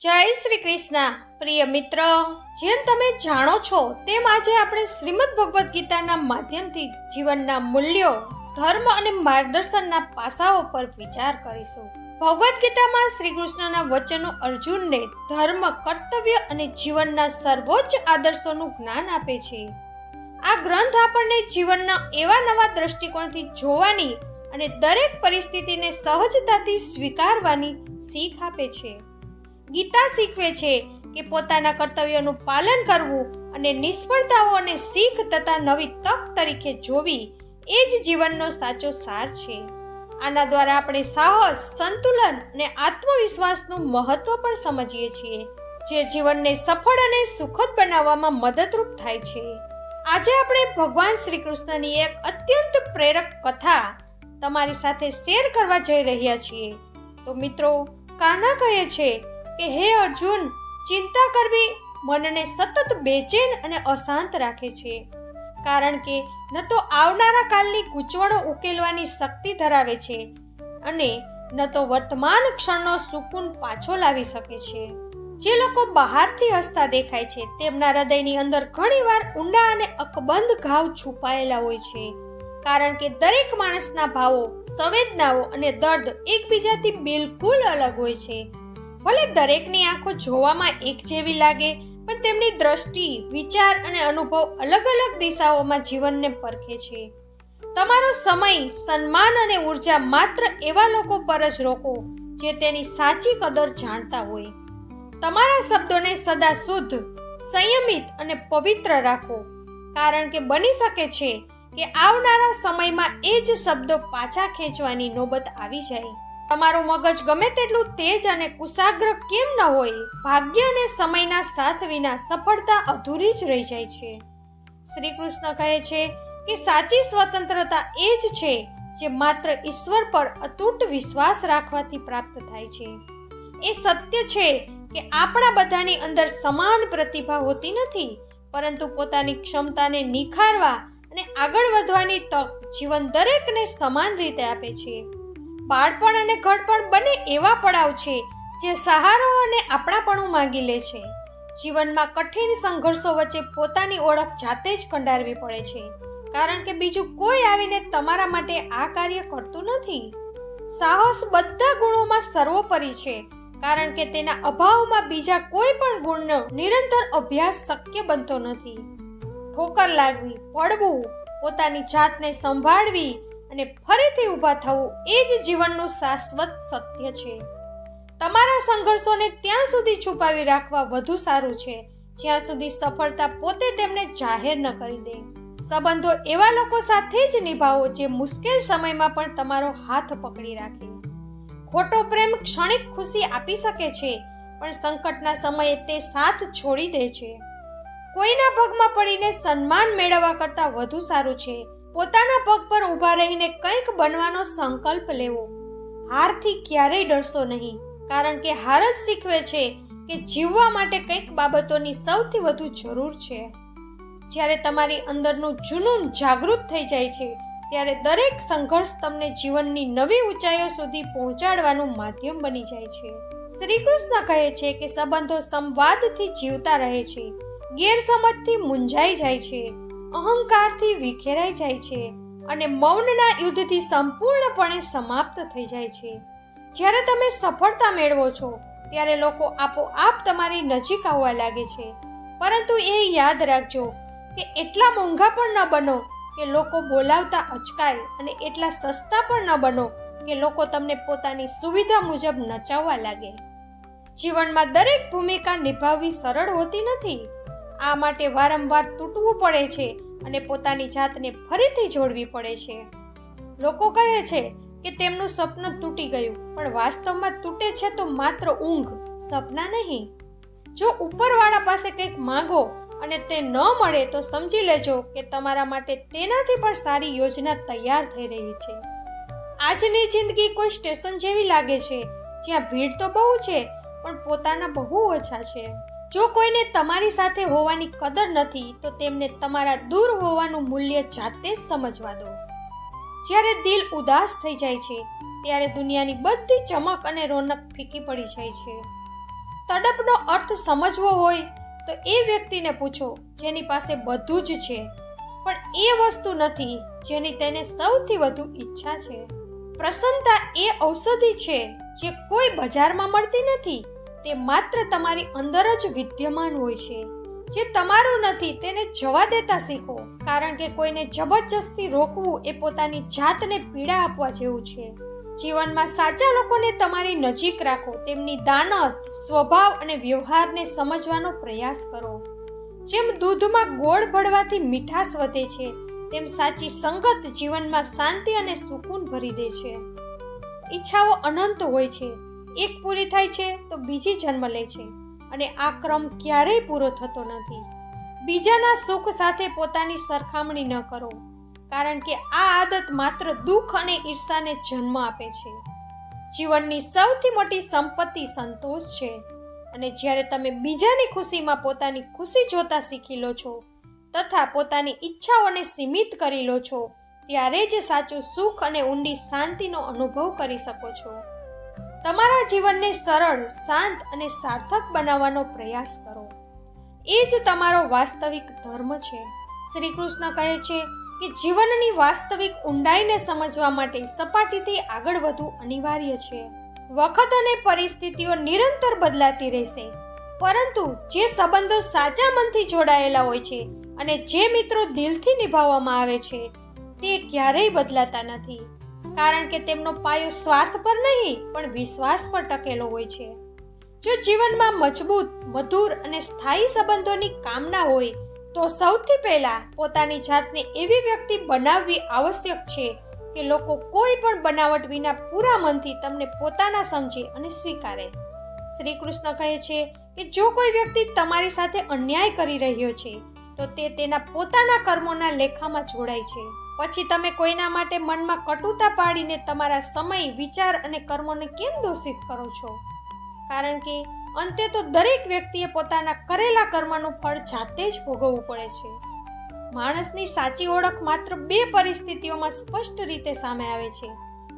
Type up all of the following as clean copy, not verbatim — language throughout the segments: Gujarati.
જય શ્રી કૃષ્ણ. પ્રિય મિત્ર, જેમ તમે જાણો છો તેમ આજે આપણે શ્રીમદ ભગવદ્ ગીતાના માધ્યમથી જીવનના મૂલ્યો, ધર્મ અને માર્ગદર્શનના પાસાઓ પર વિચાર કરીશું. ભગવદ્ ગીતામાં શ્રી કૃષ્ણના વચનો અર્જુનને ધર્મ, કર્તવ્ય અને જીવનના સર્વોચ્ચ આદર્શોનું જ્ઞાન આપે છે. આ ગ્રંથ આપણને જીવનના એવા નવા દ્રષ્ટિકોણથી જોવાની અને દરેક પરિસ્થિતિને સહજતાથી સ્વીકારવાની શીખ આપે છે. ગીતા શીખવે છે કે પોતાના કર્તવ્યોનું પાલન કરવું અને નિષ્ફળતાઓને શીખ તથા નવી તક તરીકે જોવી એ જ જીવનનો સાચો સાર છે. આના દ્વારા આપણે સાહસ, સંતુલન અને આત્મવિશ્વાસનું મહત્વ પણ સમજીએ છીએ, જે જીવનને સફળ અને સુખદ બનાવવામાં મદદરૂપ થાય છે. આજે આપણે ભગવાન શ્રી કૃષ્ણની એક અત્યંત પ્રેરક કથા તમારી સાથે શેર કરવા જઈ રહ્યા છીએ. તો મિત્રો, કાના કહે છે કે હે અર્જુન, ચિંતા કરવી મનને સતત બેચેન અને અશાંત રાખે છે, કારણ કે ન તો આવનારા કાલની ગૂંચવણો ઉકેલવાની શક્તિ ધરાવે છે અને ન તો વર્તમાન ક્ષણનો સુકૂન પાછો લાવી શકે છે. જે લોકો બહારથી હસતા દેખાય છે તેમના હૃદયની અંદર ઘણીવાર ઊંડા અને અકબંધ ઘાવ છુપાયેલા હોય છે, કારણ કે દરેક માણસના ભાવો, સંવેદનાઓ અને દર્દ એકબીજાથી બિલકુલ અલગ હોય છે. ભલે દરેકની આંખો જોવામાં એક જેવી લાગે, પણ તેમની દ્રષ્ટિ, વિચાર અને અનુભવ અલગ અલગ દિશાઓમાં જીવનને પરખે છે. તમારો સમય, સન્માન અને ઉર્જા માત્ર એવા લોકો પર જ રોકો જે તેની સાચી કદર જાણતા હોય. તમારા શબ્દોને સદા શુદ્ધ, સંયમિત અને પવિત્ર રાખો, કારણ કે બની શકે છે કે આવનારા સમયમાં એ જ શબ્દો પાછા ખેંચવાની નોબત આવી જાય. તમારું મગજ ગમે તેટલું તેજ અને કુશાગ્ર કેમ ન હોય, ભાગ્ય અને સમયના સાથ વિના સફળતા અધૂરી જ રહી જાય છે. શ્રી કૃષ્ણ કહે છે કે સાચી સ્વતંત્રતા એ જ છે જે માત્ર ઈશ્વર પર અતૂટ વિશ્વાસ રાખવાથી પ્રાપ્ત થાય છે. એ સત્ય છે કે આપણા બધાની અંદર સમાન પ્રતિભા હોતી નથી, પરંતુ પોતાની ક્ષમતાને નિખારવા અને આગળ વધવાની તક જીવન દરેકને સમાન રીતે આપે છે. બાળપણ અને ઘડપણ બંને એવા પડાવ છે જે સહારો અને આપણાપણું માંગી લે છે. જીવનમાં કઠિન સંઘર્ષો વચ્ચે પોતાની ઓળખ જાતે જ કંડારવી પડે છે, કારણ કે બીજું કોઈ આવીને તમારા માટે આ કાર્ય કરતું નથી. સાહસ બધા ગુણોમાં સર્વોપરી છે, કારણ કે તેના અભાવમાં બીજા કોઈ પણ ગુણનો નિરંતર અભ્યાસ શક્ય બનતો નથી. ઠોકર લાગવી, પડવું, પોતાની જાતને સંભાળવી અને ફરીથી ઊભા થવું એ જ જીવનનું શાશ્વત સત્ય છે. તમારા સંઘર્ષોને ત્યાં સુધી છુપાવી રાખવા વધુ સારું છે જ્યાં સુધી સફળતા પોતે તેમને જાહેર ન કરી દે. સંબંધો એવા લોકો સાથે જ નિભાવો જે મુશ્કેલ સમયમાં પણ તમારો હાથ પકડી રાખે. ખોટો પ્રેમ ક્ષણિક ખુશી આપી શકે છે, પણ સંકટના સમયે તે સાથ છોડી દે છે. કોઈના પગમાં પડીને સન્માન મેળવવા કરતાં વધુ સારું છે પોતાના પગ પર ઊભા રહીને કંઈક બનવાનો સંકલ્પ લેવો. હારથી ક્યારેય ડરશો નહીં, કારણ કે હાર જ શીખવે છે કે જીવવા માટે કંઈક બાબતોની સૌથી વધુ જરૂર છે. જ્યારે તમારી અંદરનું જુનૂન જાગૃત થઈ જાય છે, ત્યારે દરેક સંઘર્ષ તમને જીવનની નવી ઊંચાઈઓ સુધી પહોંચાડવાનું માધ્યમ બની જાય છે. શ્રી કૃષ્ણ કહે છે કે સંબંધો સંવાદથી જીવતા રહે છે, ગેરસમજથી મૂંઝાઈ જાય છે, અહંકારથી વિખેરાઈ જાય છે અને મૌનના યુદ્ધથી સંપૂર્ણપણે સમાપ્ત થઈ જાય છે. જ્યારે તમે સફળતા મેળવો છો ત્યારે લોકો આપોઆપ તમારી નજીક આવવા લાગે છે, પરંતુ એ યાદ રાખજો કે એટલા મોંઘા પણ ન બનો કે લોકો બોલાવતા અચકાય અને એટલા સસ્તા પણ ન બનો કે લોકો તમને પોતાની સુવિધા મુજબ નચાવવા લાગે. જીવનમાં દરેક ભૂમિકા નિભાવવી સરળ હોતી નથી. આ માટે વારંવાર તૂટવું પડે છે અને પોતાની જાતને ફરીથી જોડવી પડે છે. લોકો કહે છે કે તેમનું સપનું તૂટી ગયું, પણ વાસ્તવમાં તૂટે છે તો માત્ર ઊંઘ, સપના નહીં. જો ઉપરવાળા પાસે કંઈક માંગો અને તે ન મળે તો સમજી લેજો કે તમારા માટે તેનાથી પણ સારી યોજના તૈયાર થઈ રહી છે. આજની જિંદગી કોઈ સ્ટેશન જેવી લાગે છે જ્યાં ભીડ તો બહુ છે પણ પોતાના બહુ ઓછા છે. જો કોઈને તમારી સાથે હોવાની કદર નથી તો તેમને તમારા દૂર હોવાનું મૂલ્ય જાતે જ સમજવા દો. જ્યારે દિલ ઉદાસ થઈ જાય છે ત્યારે દુનિયાની બધી ચમક અને રોનક ફીકી પડી જાય છે. તડપનો અર્થ સમજવો હોય તો એ વ્યક્તિને પૂછો જેની પાસે બધું જ છે પણ એ વસ્તુ નથી જેની તેને સૌથી વધુ ઈચ્છા છે. પ્રસન્નતા એ ઔષધિ છે જે કોઈ બજારમાં મળતી નથી, તે માત્ર તમારી અંદર જ વિદ્યમાન હોય છે. જે તમારું નથી તેને જવા દેતા શીખો, કારણ કે કોઈને જબરજસ્તી રોકવું એ પોતાની જાતને પીડા આપવા જેવું છે. જીવનમાં સાચા લોકોને તમારી નજીક રાખો, તેમની દાનત, સ્વભાવ અને વ્યવહારને સમજવાનો પ્રયાસ કરો. જેમ દૂધમાં ગોળ ભળવાથી મીઠાશ વધે છે, તેમ સાચી સંગત જીવનમાં શાંતિ અને સુકૂન ભરી દે છે. ઈચ્છાઓ અનંત હોય છે, એક પૂરી થાય છે તો બીજી જન્મ લે છે અને આ ક્રમ ક્યારેય પૂરો થતો નથી. બીજાના સુખ સાથે પોતાની સરખામણી ન કરો, કારણ કે આ આદત માત્ર દુઃખ અને ઈર્ષાને જન્મ આપે છે. જીવનની સૌથી મોટી સંપત્તિ સંતોષ છે અને જ્યારે તમે બીજાની ખુશીમાં પોતાની ખુશી જોતા શીખી લો છો તથા પોતાની ઈચ્છાઓને સીમિત કરી લો છો, ત્યારે જ સાચું સુખ અને ઊંડી શાંતિનો અનુભવ કરી શકો છો. તમારા જીવનને સરળ, શાંત અને સાર્થક બનાવવાનો પ્રયાસ કરો. એ જ તમારો વાસ્તવિક ધર્મ છે. શ્રી કૃષ્ણ કહે છે કે જીવનની વાસ્તવિક ઊંડાઈને સમજવા માટે સપાટીથી આગળ વધવું અનિવાર્ય છે. વખત અને પરિસ્થિતિઓ નિરંતર બદલાતી રહેશે, પરંતુ જે સંબંધો સાચા મનથી જોડાયેલા હોય છે અને જે મિત્રો દિલથી નિભાવવામાં આવે છે તે ક્યારેય બદલાતા નથી, કારણ કે તેમનો પાયો સ્વાર્થ પર નહીં પણ વિશ્વાસ પર ટકેલો હોય છે. જો જીવનમાં મજબૂત, મધુર અને સ્થાયી સંબંધોની કામના હોય તો સૌથી પહેલા પોતાની જાતને એવી વ્યક્તિ બનાવવી આવશ્યક છે કે લોકો કોઈ પણ બનાવટ વિના પૂરા મનથી તમને પોતાના સમજે અને સ્વીકારે. શ્રી કૃષ્ણ કહે છે કે જો કોઈ વ્યક્તિ તમારી સાથે અન્યાય કરી રહ્યો છે તો તે તેના પોતાના કર્મોના લેખામાં જોડાય છે. પછી તમે કોઈના માટે મનમાં કટુતા પાડીને તમારા સમય, વિચાર અને કર્મોને કેમ દોષિત કરો છો? કારણ કે અંતે તો દરેક વ્યક્તિએ પોતાના કરેલા કર્મનું ફળ જાતે જ ભોગવવું પડે છે. માણસની સાચી ઓળખ માત્ર 2 પરિસ્થિતિઓમાં સ્પષ્ટ રીતે સામે આવે છે.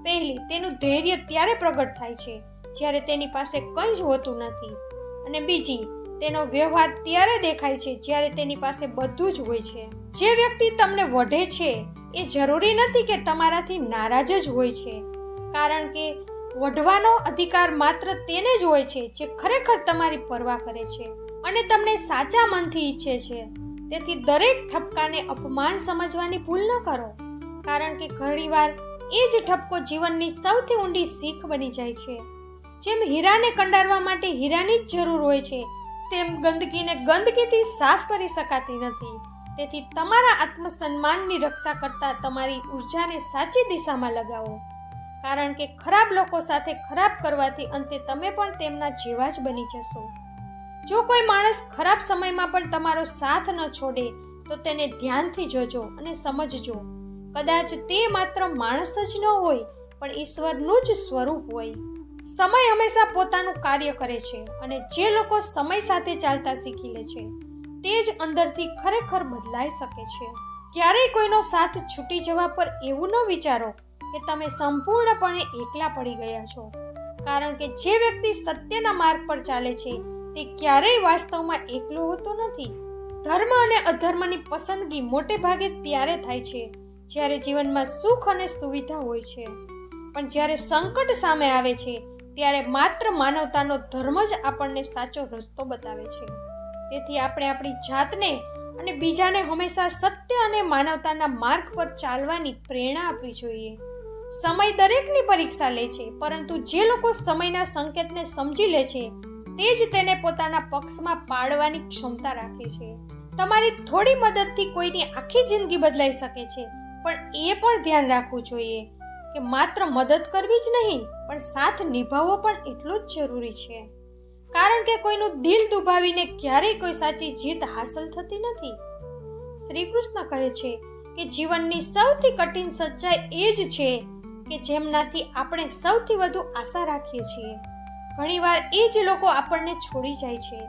પહેલી, તેનું ધૈર્ય ત્યારે પ્રગટ થાય છે જ્યારે તેની પાસે કંઈ જ હોતું નથી, અને બીજી, તેનો વ્યવહાર ત્યારે દેખાય છે જ્યારે તેની પાસે બધું જ હોય છે. જે વ્યક્તિ તમને વઢે છે એ જરૂરી નથી કે તમારાથી નારાજ જ હોય છે, કારણ કે વઢવાનો અધિકાર માત્ર તેને જ હોય છે જે ખરેખર તમારી પરવા કરે છે અને તમને સાચા મનથી ઈચ્છે છે. તેથી દરેક ઠપકાને અપમાન સમજવાની ભૂલ ન કરો, કારણ કે ઘણીવાર એ જ ઠપકો જીવનની સૌથી ઊંડી શીખ બની જાય છે. જેમ હીરાને કંડારવા માટે હીરાની જ જરૂર હોય છે, તેમ ગંદકીને ગંદકીથી સાફ કરી શકાતી નથી. તેથી તમારા આત્મસન્માનની રક્ષા કરતા તમારી ઉર્જાને સાચી દિશામાં લગાવો, કારણ કે ખરાબ લોકો સાથે ખરાબ કરવાથી અંતે તમે પણ તેમના જેવા જ બની જશો. જો કોઈ માણસ ખરાબ સમયમાં પણ તમારો સાથ ન છોડે તો તેને ધ્યાનથી જોજો અને સમજજો. કદાચ તે માત્ર માણસ જ ન હોય પણ ઈશ્વરનું જ સ્વરૂપ હોય. સમય હંમેશા પોતાનું કાર્ય કરે છે અને જે લોકો સમય સાથે ચાલતા શીખી લે છે તે જ અંદરથી ખરેખર બદલાઈ શકે છે. ક્યારેય કોઈનો સાથ છૂટી જવા પર એવું ન વિચારો કે તમે સંપૂર્ણપણે એકલા પડી ગયા છો, કારણ કે જે વ્યક્તિ સત્યના માર્ગ પર ચાલે છે તે ક્યારેય વાસ્તવમાં એકલો હોતો નથી. ધર્મ અને અધર્મની પસંદગી મોટે ભાગે ત્યારે થાય છે જ્યારે જીવનમાં સુખ અને સુવિધા હોય છે, પણ જ્યારે સંકટ સામે આવે છે ત્યારે માત્ર માનવતાનો ધર્મ જ આપણને સાચો રસ્તો બતાવે છે. તેથી આપણે આપણી જાતને અને બીજાને હંમેશા સત્ય અને માનવતાના માર્ગ પર ચાલવાની પ્રેરણા આપવી જોઈએ. સમય દરેકની પરીક્ષા લે છે, પરંતુ જે લોકો સમયના સંકેતને સમજી લે છે તે જ તેને પોતાના પક્ષમાં પાડવાની ક્ષમતા રાખે છે. તમારી થોડી મદદથી કોઈની આખી જિંદગી બદલાઈ શકે છે, પણ એ પણ ધ્યાન રાખવું જોઈએ કે માત્ર મદદ કરવી જ નહીં પણ સાથ નિભાવવો પણ એટલું જ જરૂરી છે, કારણ કે કોઈનું દિલ દુભાવીને ક્યારેય કોઈ સાચી જીત હાંસલ થતી નથી. શ્રી કૃષ્ણ કહે છે કે જીવનની સૌથી કઠિન સચ્ચાઈ એ જ છે કે જેમનાથી આપણે સૌથી વધુ આશા રાખીએ છીએ. ઘણીવાર એ જ લોકો આપણને છોડી જાય છે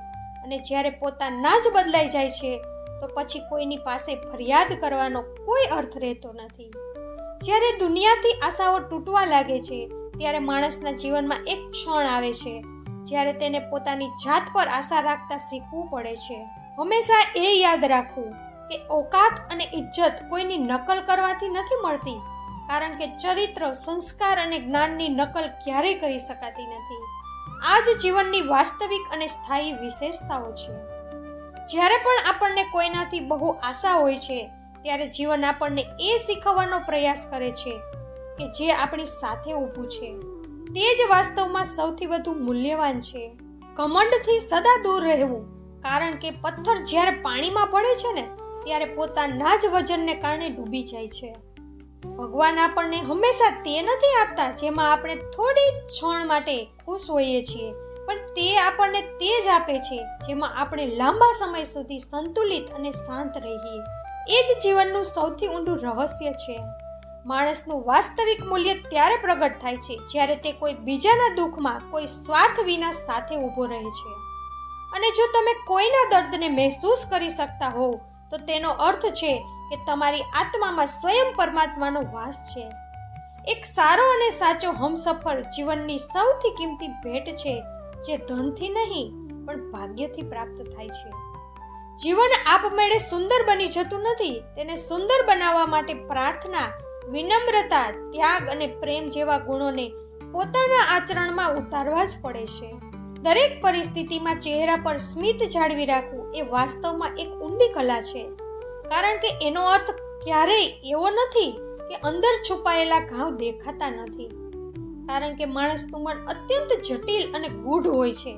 અને જ્યારે પોતાના જ બદલાઈ જાય છે તો પછી કોઈની પાસે ફરિયાદ કરવાનો કોઈ અર્થ રહેતો નથી. જ્યારે દુનિયાથી આશાઓ તૂટવા લાગે છે ત્યારે માણસના જીવનમાં એક ક્ષણ આવે છે જ્યારે તેને પોતાની જાત પર આશા રાખતા શીખવું પડે છે. હંમેશા એ યાદ રાખવું કે ઓકાત અને ઇજ્જત કોઈની નકલ કરવાથી નથી મળતી, કારણ કે ચરિત્ર, સંસ્કાર અને જ્ઞાનની નકલ ક્યારેય કરી શકાતી નથી. આ જ જીવનની વાસ્તવિક અને સ્થાયી વિશેષતાઓ છે. જ્યારે પણ આપણને કોઈનાથી બહુ આશા હોય છે, ત્યારે જીવન આપણને એ શીખવવાનો પ્રયાસ કરે છે કે જે આપણી સાથે ઊભું છે તે જ વાસ્તવમાં સૌથી વધુ મૂલ્યવાન છે. ઘમંડથી સદા દૂર રહેવું, કારણ કે પથ્થર જ્યારે પાણીમાં પડે છે ને ત્યારે પોતાના જ વજનને કારણે ડૂબી જાય છે. ભગવાન આપણને હંમેશા તે નથી આપતા જેમાં આપણે થોડી ક્ષણ માટે ખુશ હોઈએ છીએ, પણ તે આપણને તે જ આપે છે જેમાં આપણે લાંબા સમય સુધી સંતુલિત અને શાંત રહીએ. એ જ જીવનનું સૌથી ઊંડું રહસ્ય છે. માણસનું વાસ્તવિક મૂલ્ય ત્યારે પ્રગટ થાય છે જ્યારે તે કોઈ બીજાના દુઃખમાં કોઈ સ્વાર્થ વિના સાથે ઊભો રહે છે. અને જો તમે કોઈના દર્દને મહેસૂસ કરી શકતા હોવ તો તેનો અર્થ છે કે તમારી આત્મામાં સ્વયં પરમાત્માનો વાસ છે. એક સારો અને સાચો હમસફર જીવનની સૌથી કિંમતી ભેટ છે, જે ધનથી નહીં પણ ભાગ્યથી પ્રાપ્ત થાય છે. જીવન આપમેળે સુંદર બની જતું નથી. તેને સુંદર બનાવવા માટે પ્રાર્થના, વિનમ્રતા, ત્યાગ અને પ્રેમ જેવા ગુણોને પોતાના આચરણમાં ઉતારવા જ પડે છે. દરેક પરિસ્થિતિમાં ચહેરા પર સ્મિત જાળવી રાખવું એ વાસ્તવમાં એક ઊંડી કલા છે, કારણ કે એનો અર્થ ક્યારેય એવો નથી કે અંદર છુપાયેલા ઘાવ દેખાતા નથી. કારણ કે માણસનું મન અત્યંત જટિલ અને ગૂઢ હોય છે,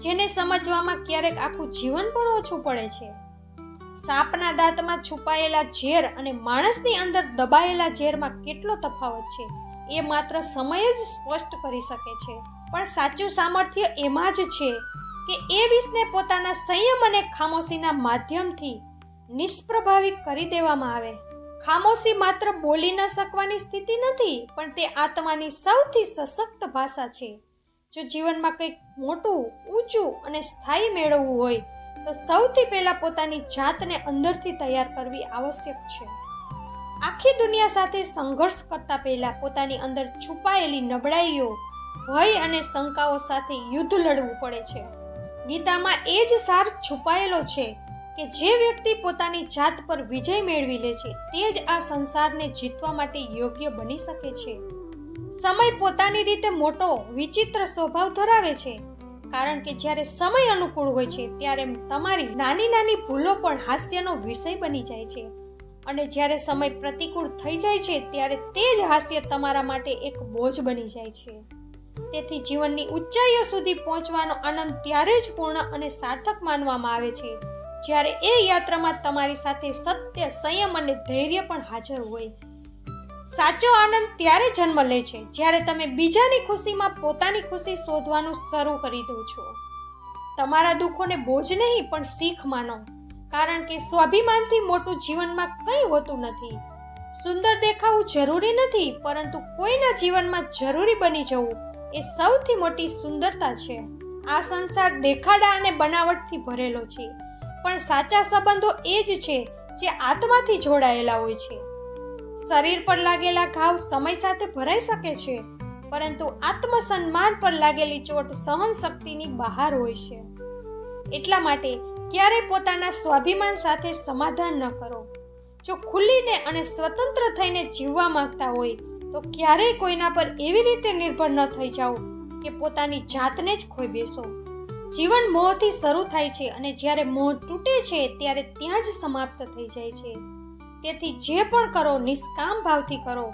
જેને સમજવામાં ક્યારેક આખું જીવન પણ ઓછું પડે છે. સાપના દાંતમાં છુપાયેલા ઝેર અને માણસની અંદર દબાયેલા ઝેરમાં કેટલો તફાવત છે એ માત્ર સમય જ સ્પષ્ટ કરી શકે છે. પણ સાચું સામર્થ્ય એમાં જ છે કે એ વિષને પોતાના સંયમ અને ખામોશીના માધ્યમથી નિષ્પ્રભાવી કરી દેવામાં આવે. ખામોશી માત્ર બોલી ન શકવાની સ્થિતિ નથી, પણ તે આત્માની સૌથી સશક્ત ભાષા છે. જો જીવનમાં કંઈક મોટું, ઊંચું અને સ્થાયી મેળવવું હોય તો સૌથી પહેલા પોતાની જાતને અંદરથી તૈયાર કરવી આવશ્યક છે. આખી દુનિયા સાથે સંઘર્ષ કરતા પહેલા પોતાની અંદર છુપાયેલી નબળાઈઓ, ભય અને શંકાઓ સાથે યુદ્ધ લડવું પડે છે. ગીતામાં એ જ સાર છુપાયેલો છે કે જે વ્યક્તિ પોતાની જાત પર વિજય મેળવી લે છે તે જ આ સંસારને જીતવા માટે યોગ્ય બની શકે છે. સમય પોતાની રીતે મોટો, વિચિત્ર સ્વભાવ ધરાવે છે, કારણ કે જ્યારે સમય અનુકૂળ હોય છે ત્યારે તમારી નાની નાની ભૂલો પણ હાસ્યનો વિષય બની જાય છે, અને જ્યારે સમય પ્રતિકૂળ થઈ જાય છે ત્યારે તે જ હાસ્ય તમારા માટે એક બોજ બની જાય છે. તેથી જીવનની ઊંચાઈઓ સુધી પહોંચવાનો આનંદ ત્યારે જ પૂર્ણ અને સાર્થક માનવામાં આવે છે જ્યારે એ યાત્રામાં તમારી સાથે સત્ય, સંયમ અને ધૈર્ય પણ હાજર હોય. સાચો આનંદ ત્યારે જન્મ લે છે જ્યારે તમે બીજાની ખુશીમાં પોતાની ખુશી શોધવાનું શરૂ કરી દો છો. તમારા દુઃખોને બોજ નહીં પણ શીખ માનો, કારણ કે સ્વાભિમાનથી મોટું જીવનમાં કંઈ હોતું નથી. સુંદર દેખાવું જરૂરી નથી, પરંતુ કોઈના જીવનમાં જરૂરી બની જવું એ સૌથી મોટી સુંદરતા છે. આ સંસાર દેખાડા અને બનાવટથી ભરેલો છે, પણ સાચા સંબંધો એ જ છે જે આત્માથી જોડાયેલા હોય છે. શરીર પર લાગેલા ઘાવ સમય સાથે ભરાઈ શકે છે, પરંતુ આત્મસન્માન પર લાગેલી ચોટ સહન શક્તિની બહાર હોય છે. એટલા માટે ક્યારેય પોતાના સ્વાભિમાન સાથે સમાધાન ન કરો. જો ખુલ્લીને અને સ્વતંત્ર થઈને જીવવા માંગતા હોય તો ક્યારેય કોઈના પર એવી રીતે નિર્ભર ન થઈ જાઓ કે પોતાની જાતને જ ખોઈ બેસો. જીવન મોહથી શરૂ થાય છે અને જ્યારે મોહ તૂટે છે ત્યારે ત્યાં જ સમાપ્ત થઈ જાય છે. તેથી જે પણ કરો નિષ્કામ ભાવથી કરો,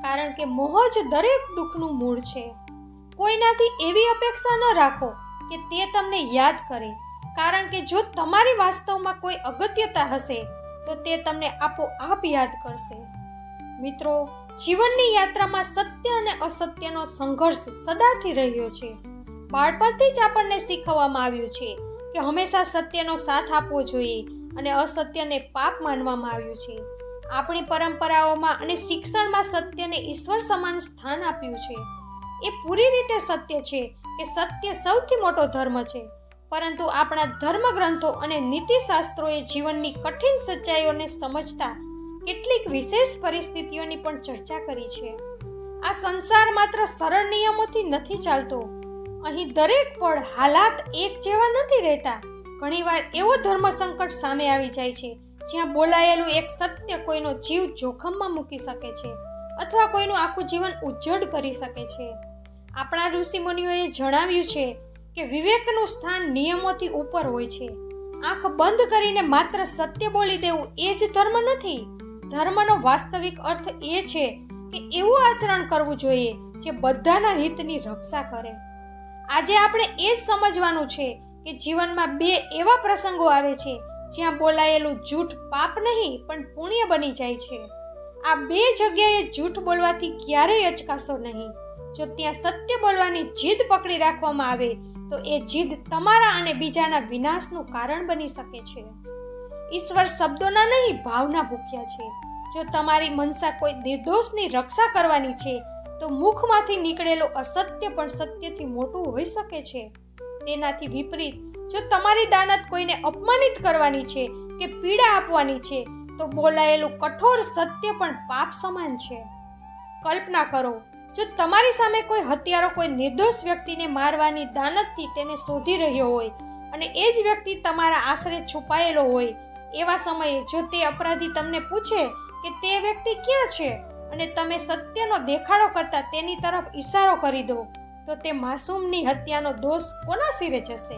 કારણ કે મોહ જ દરેક દુઃખનું મૂળ છે. કોઈનાથી એવી અપેક્ષા ન રાખો કે તે તમને યાદ કરે, કારણ કે જો તમારી વાસ્તવમાં કોઈ અગત્યતા હશે તો તે તમને આપોઆપ યાદ કરશે. મિત્રો, જીવનની યાત્રામાં સત્ય અને અસત્યનો સંઘર્ષ સદાથી રહ્યો છે. બાળપણથી જ આપણને શીખવવામાં આવ્યું છે કે હંમેશા સત્યનો સાથ આપવો જોઈએ અને અસત્યને પાપ માનવામાં આવ્યું છે. આપણી પરંપરાઓમાં અને શિક્ષણમાં સત્યને ઈશ્વર સમાન સ્થાન આપ્યું છે. એ પૂરી રીતે સત્ય છે કે સત્ય સૌથી મોટો ધર્મ છે, પરંતુ આપણા ધર્મગ્રંથો અને નીતિશાસ્ત્રોએ જીવનની કઠિન સચ્ચાઈઓને સમજતા કેટલીક વિશેષ પરિસ્થિતિઓની પણ ચર્ચા કરી છે. આ સંસાર માત્ર સરળ નિયમોથી નથી ચાલતો. અહીં દરેક પળ હાલાત એક જેવા નથી રહેતા. ઘણીવાર એવો ધર્મ સંકટ સામે આવી જાય છે જ્યાં બોલાયેલું એક સત્ય કોઈનો જીવ જોખમમાં મૂકી શકે છે અથવા કોઈનું આખું જીવન ઉજ્જડ કરી શકે છે. આપણા ઋષિમુનિઓએ જણાવ્યું છે કે વિવેકનું સ્થાન નિયમોથી ઉપર હોય છે. આંખ બંધ કરીને માત્ર સત્ય બોલી દેવું એ જ ધર્મ નથી. ધર્મનો વાસ્તવિક અર્થ એ છે કે એવું આચરણ કરવું જોઈએ જે બધાના હિતની રક્ષા કરે. આજે આપણે એ જ સમજવાનું છે કે જીવનમાં બે એવા પ્રસંગો આવે છે જ્યાં બોલાયેલું જૂઠ પાપ નહીં પણ પુણ્ય બની જાય છે. આ બે જગ્યાએ જૂઠ બોલવાથી ક્યારેય અચકાશો નહીં. જો ત્યાં સત્ય બોલવાની જીદ પકડી રાખવામાં આવે તો એ જીદ તમારા અને બીજાના વિનાશનું કારણ બની શકે છે. ઈશ્વર શબ્દોના નહીં ભાવના ભૂખ્યા છે. જો તમારી મનસા કોઈ નિર્દોષની રક્ષા કરવાની છે તો મુખમાંથી નીકળેલું અસત્ય પણ સત્યથી મોટું હોઈ શકે છે. તેનાથી વિપરીત જો તમારી દાનત કોઈને અપમાનિત કરવાની છે કે પીડા આપવાની છે તો બોલાયેલું કઠોર સત્ય પણ પાપ સમાન છે. કલ્પના કરો, જો તમારી સામે કોઈ હત્યારો કોઈ નિર્દોષ વ્યક્તિને મારવાની દાનતથી તેને શોધી રહ્યો હોય અને એ જ વ્યક્તિ તમારા આશરે છુપાયેલો હોય, એવા સમયે જો તે અપરાધી તમને પૂછે કે તે વ્યક્તિ ક્યાં છે અને તમે સત્યનો દેખાડો કરતા તેની તરફ ઈશારો કરી દો, તો તે માસૂમની હત્યાનો દોષ કોના સિરે જશે?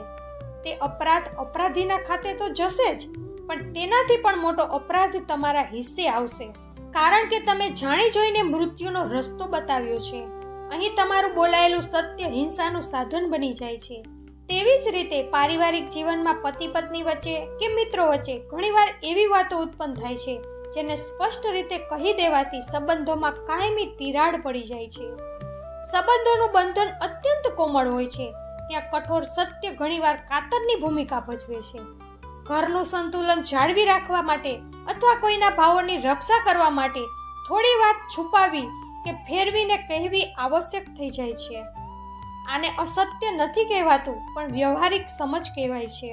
તે અપરાધ અપરાધીના ખાતે તો જશે જ, પણ તેનાથી પણ મોટો અપરાધ તમારા હિસ્સે આવશે, કારણ કે તમે જાણી જોઈને મૃત્યુનો રસ્તો બતાવ્યો છે. અહીં તમારું બોલાયેલું સત્ય હિંસાનું સાધન બની જાય છે. તેવી જ રીતે પારિવારિક જીવનમાં પતિ પત્ની વચ્ચે કે મિત્રો વચ્ચે ઘણીવાર એવી વાતો ઉત્પન્ન થાય છે જેને સ્પષ્ટ રીતે કહી દેવાથી સંબંધોમાં કાયમી તિરાડ પડી જાય છે. સંબંધોનું બંધન અત્યંત કોમળ હોય છે. ત્યાં કઠોર સત્ય ઘણીવાર કાતરની ભૂમિકા ભજવે છે. ઘરનું સંતુલન જાળવી રાખવા માટે અથવા કોઈના ભાવોની રક્ષા કરવા માટે થોડી વાત છુપાવી કે ફેરવીને કહેવી આવશ્યક થઈ જાય છે. આને અસત્ય નથી કહેવાતું પણ વ્યવહારિક સમજ કહેવાય છે.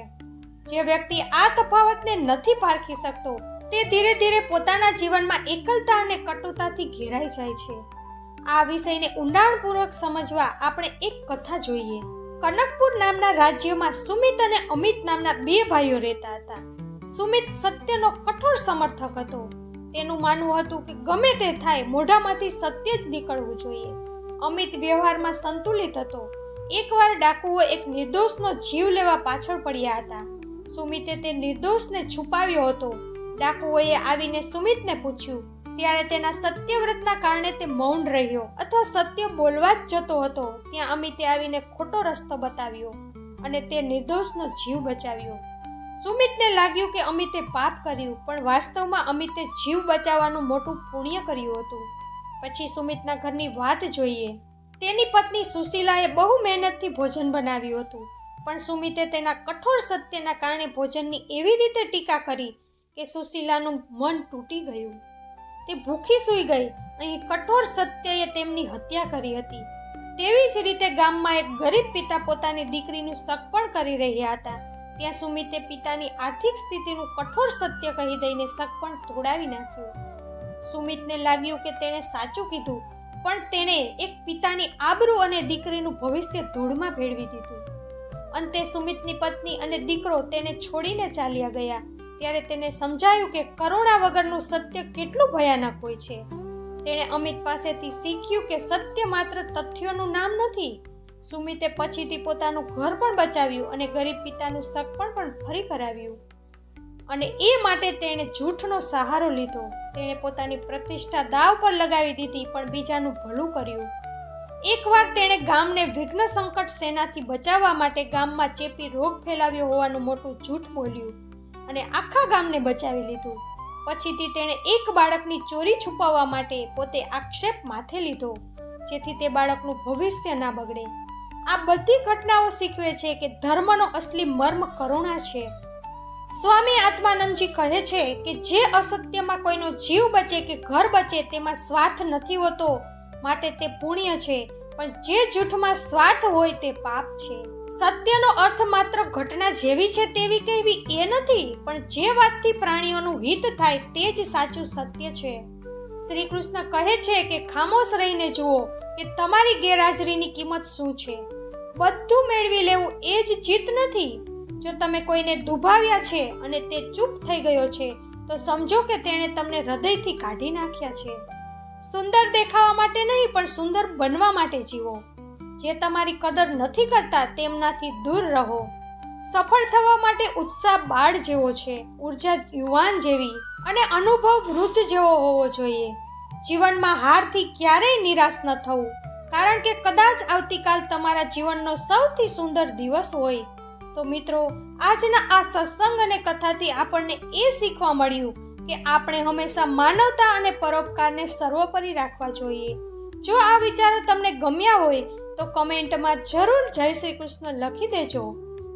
જે વ્યક્તિ આ તફાવતને નથી પારખી શકતો તે ધીરે ધીરે પોતાના જીવનમાં એકલતા અને કટુતાથી ઘેરાઈ જાય છે. આ વિષયને ઊંડાણપૂર્વક સમજવા આપણે એક કથા જોઈએ. કનકપુર નામના રાજ્યમાં સુમિત અને અમિત નામના બે ભાઈઓ રહેતા હતા. સુમિત સત્યનો કઠોર સમર્થક હતો. તેનું માનવું હતું કે ગમે તે થાય મોઢામાંથી સત્ય જ નીકળવું જોઈએ. અમિત વ્યવહારમાં સંતુલિત હતો. એકવાર ડાકુઓ એક નિર્દોષનો જીવ લેવા પાછળ પડ્યા હતા. સુમિતે તે નિર્દોષને છુપાવ્યો હતો. ડાકુઓએ આવીને સુમિતને પૂછ્યું ત્યારે તેના સત્યવ્રતના કારણે તે મૌન રહ્યો અથવા સત્ય બોલવા જ જતો હતો. ત્યાં અમિતે આવીને ખોટો રસ્તો બતાવ્યો અને તે નિર્દોષનો જીવ બચાવ્યો. સુમિતને લાગ્યું કે અમિતે પાપ કર્યું, પણ વાસ્તવમાં અમિતે જીવ બચાવવાનું મોટું પુણ્ય કર્યું હતું. પછી સુમિતના ઘરની વાત જોઈએ. તેની પત્ની સુશીલાએ બહુ મહેનતથી ભોજન બનાવ્યું હતું, પણ સુમિતે તેના કઠોર સત્યના કારણે ભોજનની એવી રીતે ટીકા કરી કે સુશીલાનું મન તૂટી ગયું. તે ભૂખી સૂઈ ગઈ. અહીં કઠોર સત્યએ તેમની હત્યા કરી હતી. તેવી જ રીતે ગામમાં એક ગરીબ પિતા પોતાની દીકરીનું શક પણ કરી રહ્યા હતા. ત્યાં સુમિતે પિતાની આર્થિક સ્થિતિનું કઠોર સત્ય કહી દઈને શક પણ તોડાવી નાખ્યું. સુમિતને લાગ્યું કે તેણે સાચું કીધું, પણ તેણે એક પિતાની આબરૂ અને દીકરીનું ભવિષ્ય ધૂળમાં ભેળવી દીધું. અંતે સુમિતની પત્ની અને દીકરો તેને છોડીને ચાલ્યા ગયા. ત્યારે તેને સમજાયું કે કરુણા વગરનું સત્ય કેટલું ભયાનક હોય છે. તેણે અમિત પાસેથી શીખ્યું કે સત્ય માત્ર તથ્યોનું નામ નથી. સુમિતે પછીથી પોતાનું ઘર પણ બચાવ્યું અને ગરીબ પિતાનું શક પણ ફરી કરાવ્યું. અને એ માટે તેણે જૂઠનો સહારો લીધો. તેણે પોતાની પ્રતિષ્ઠા દાવ પર લગાવી દીધી, પણ બીજાનું ભલું કર્યું. એકવાર તેણે ગામને વિઘ્ન સંકટ સેનાથી બચાવવા માટે ગામમાં ચેપી રોગ ફેલાવ્યો હોવાનું મોટું જૂઠ બોલ્યું અને આખા ગામને બચાવી લીધું. પછીથી તેણે એક બાળકની ચોરી છુપાવવા માટે પોતે આક્ષેપ માથે લીધો, જેથી તે બાળકનું ભવિષ્ય ના બગડે. આ બધી ઘટનાઓ શીખવે છે કે ધર્મનો અસલી મર્મ કરુણા છે. સ્વામી આત્માનંદજી કહે છે કે જે અસત્યમાં કોઈનો જીવ બચે કે ઘર બચે તેમાં સ્વાર્થ નથી હોતો, માટે તે પુણ્ય છે, પણ જે જૂઠમાં સ્વાર્થ હોય તે પાપ છે. સત્યનો અર્થ માત્ર ઘટના જેવી છે તેવી કહેવી એ નથી, પણ જે વાતથી પ્રાણીઓનું હિત થાય તે જ સાચું સત્ય છે. શ્રી કૃષ્ણ કહે છે કે ખામોશ રહીને જુઓ કે તમારી ગેરહાજરીની કિંમત શું છે. બધું મેળવી લેવું એ જ જીત નથી. જો તમે કોઈને દુભાવ્યા છે અને તે ચૂપ થઈ ગયો છે તો સમજો કે તેણે તમને હૃદયથી કાઢી નાખ્યા છે. સુંદર દેખાવા માટે નહીં પણ સુંદર બનવા માટે જીવો. જે તમારી કદર નથી કરતા તેમનાથી દૂર રહો. સફળ થવા માટે ઉત્સાહ બાળ જેવો છે, ઉર્જા યુવાન જેવી અને અનુભવ વૃદ્ધ જેવો હોવો જોઈએ. જીવનમાં હારથી ક્યારેય નિરાશ ન થવું, કારણ કે કદાચ આવતીકાલ તમારા જીવનનો સૌથી સુંદર દિવસ હોય. તો મિત્રો, આજના આ સત્સંગ અને કથાથી આપણને એ શીખવા મળ્યું કે આપણે હંમેશા માનવતા અને પરોપકારને સર્વોપરી રાખવા જોઈએ. જો આ વિચારો તમને ગમ્યા હોય તો કમેન્ટમાં જરૂર જય શ્રી કૃષ્ણ લખી દેજો.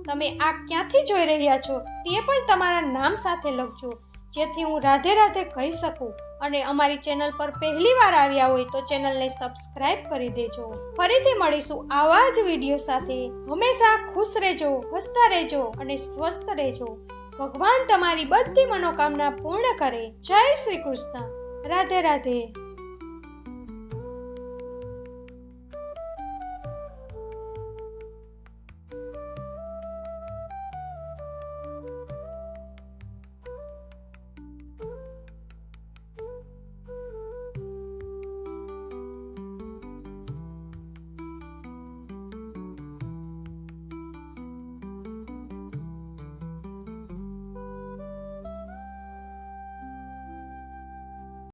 તમે આ ક્યાંથી જોઈ રહ્યા છો તે પણ તમારા નામ સાથે લખજો, જેથી હું રાધે રાધે કહી શકું. અને અમારી ચેનલ પર પહેલીવાર આવ્યા હોય તો ચેનલને સબસ્ક્રાઇબ કરી દેજો. ફરીથી મળીશું આવા જ વિડીયો સાથે. હંમેશા ખુશ રહેજો, હસતા રહેજો અને સ્વસ્થ રહેજો. ભગવાન તમારી બધી મનોકામના પૂર્ણ કરે. જય શ્રી કૃષ્ણ. રાધે રાધે.